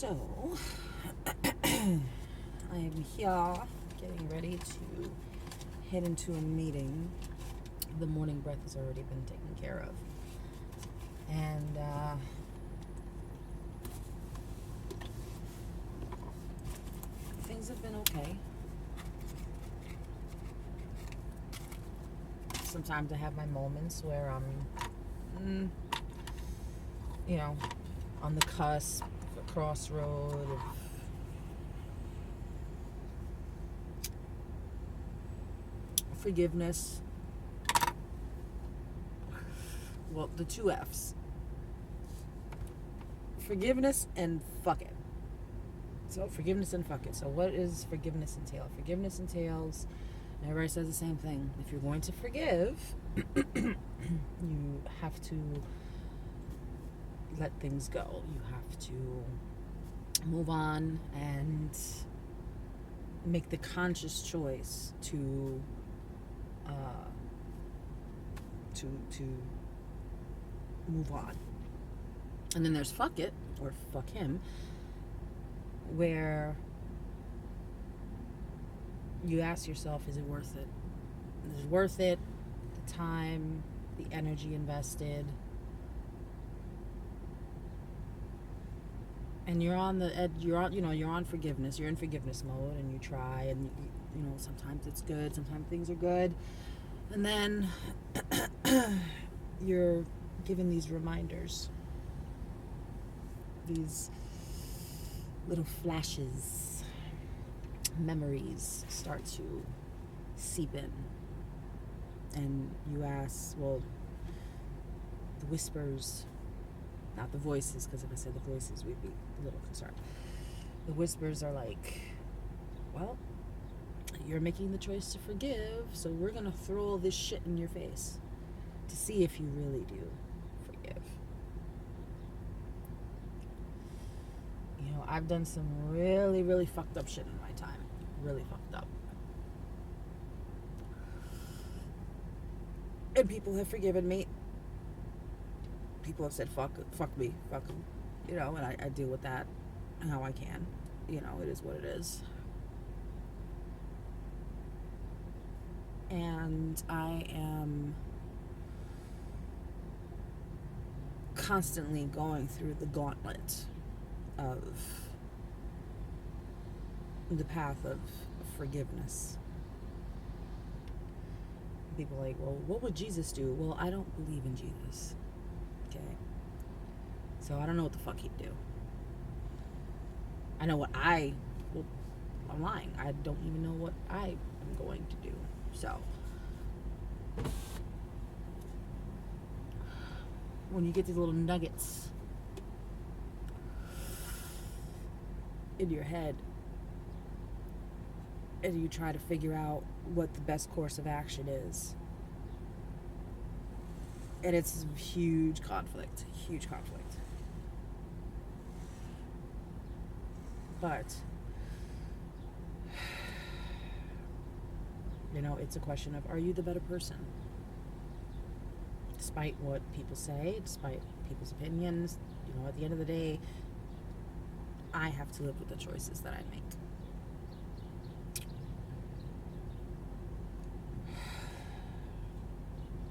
So, I am here getting ready to head into a meeting. The morning breath has already been taken care of. And, things have been okay. Sometimes I have my moments where I'm, on the cusp, a crossroad of forgiveness. Well, the two F's. Forgiveness and fuck it. So forgiveness and fuck it. So what does forgiveness entail? Forgiveness entails, and everybody says the same thing. If you're going to forgive, you have to let things go. You have to move on and make the conscious choice to move on. And then there's fuck it, or fuck him, where you ask yourself, is it worth it? Is it worth it? The time, the energy invested. And you're on the edge, you're on forgiveness. You're in forgiveness mode, and you try, and sometimes it's good, sometimes things are good. And then you're given these reminders, these little flashes, memories start to seep in. And you ask, well, the whispers, not the voices, because if I said the voices, we'd be a little concerned. The whispers are like, well, you're making the choice to forgive, so we're going to throw all this shit in your face to see if you really do forgive. I've done some really, really fucked up shit in my time. Really fucked up. And people have forgiven me. People have said, fuck me, fuck them. And I deal with that how I can. It is what it is. And I am constantly going through the gauntlet of the path of forgiveness. People are like, well, what would Jesus do? Well, I don't believe in Jesus. Okay? So I don't know what the fuck he'd do. I know what I'm lying. I don't even know what I am going to do. So when you get these little nuggets in your head and you try to figure out what the best course of action is, and it's huge conflict. But it's a question of, are you the better person? Despite what people say, despite people's opinions, at the end of the day, I have to live with the choices that I make.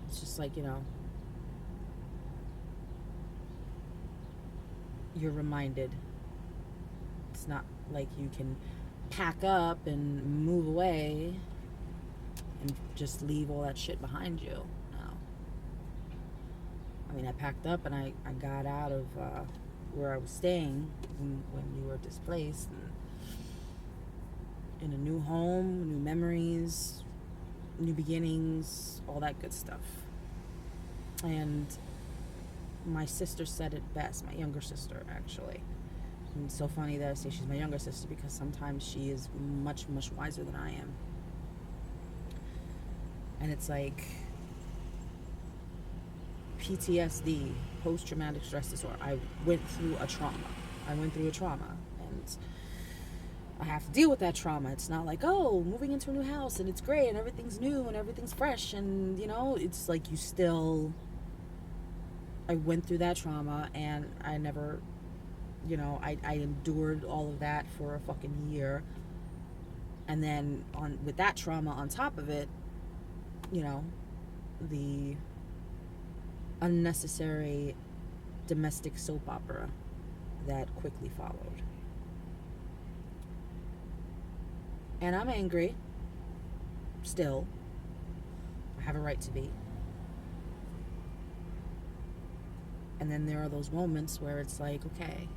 It's just like, you're reminded. It's not like you can pack up and move away and just leave all that shit behind you. No. I packed up and I got out of where I was staying when you were displaced, and in a new home, new memories, new beginnings, all that good stuff. And my sister said it best, my younger sister, actually. And it's so funny that I say she's my younger sister, because sometimes she is much, much wiser than I am. And it's like PTSD, post-traumatic stress disorder. I went through a trauma, and I have to deal with that trauma. It's not like, oh, moving into a new house and it's great and everything's new and everything's fresh, and it's like I went through that trauma, and I never I endured all of that for a fucking year. And then with that trauma on top of it, the unnecessary domestic soap opera that quickly followed. And I'm angry. Still. I have a right to be. And then there are those moments where it's like, okay,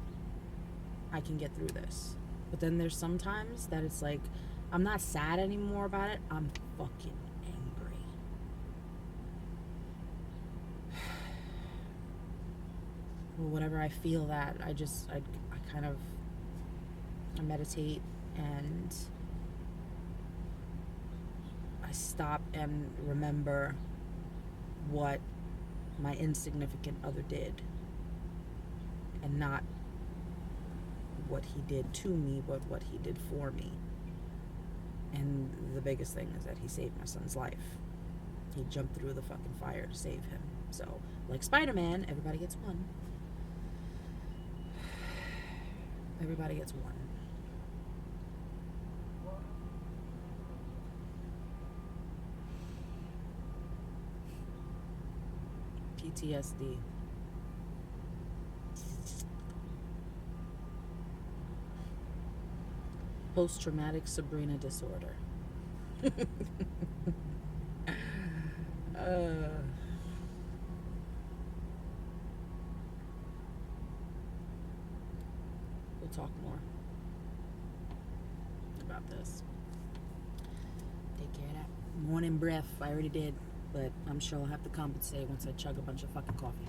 I can get through this. But then there's sometimes that it's like, I'm not sad anymore about it. I'm fucking angry. Well, whenever I feel that, I kind of, I meditate and I stop and remember what my insignificant other did, and not what he did to me, but what he did for me. And the biggest thing is that he saved my son's life. He jumped through the fucking fire to save him. So, like Spider-Man, everybody gets one. Everybody gets one. PTSD. Post-traumatic Sabrina disorder. We'll talk more about this. Take care of that morning breath. I already did, but I'm sure I'll have to compensate once I chug a bunch of fucking coffee.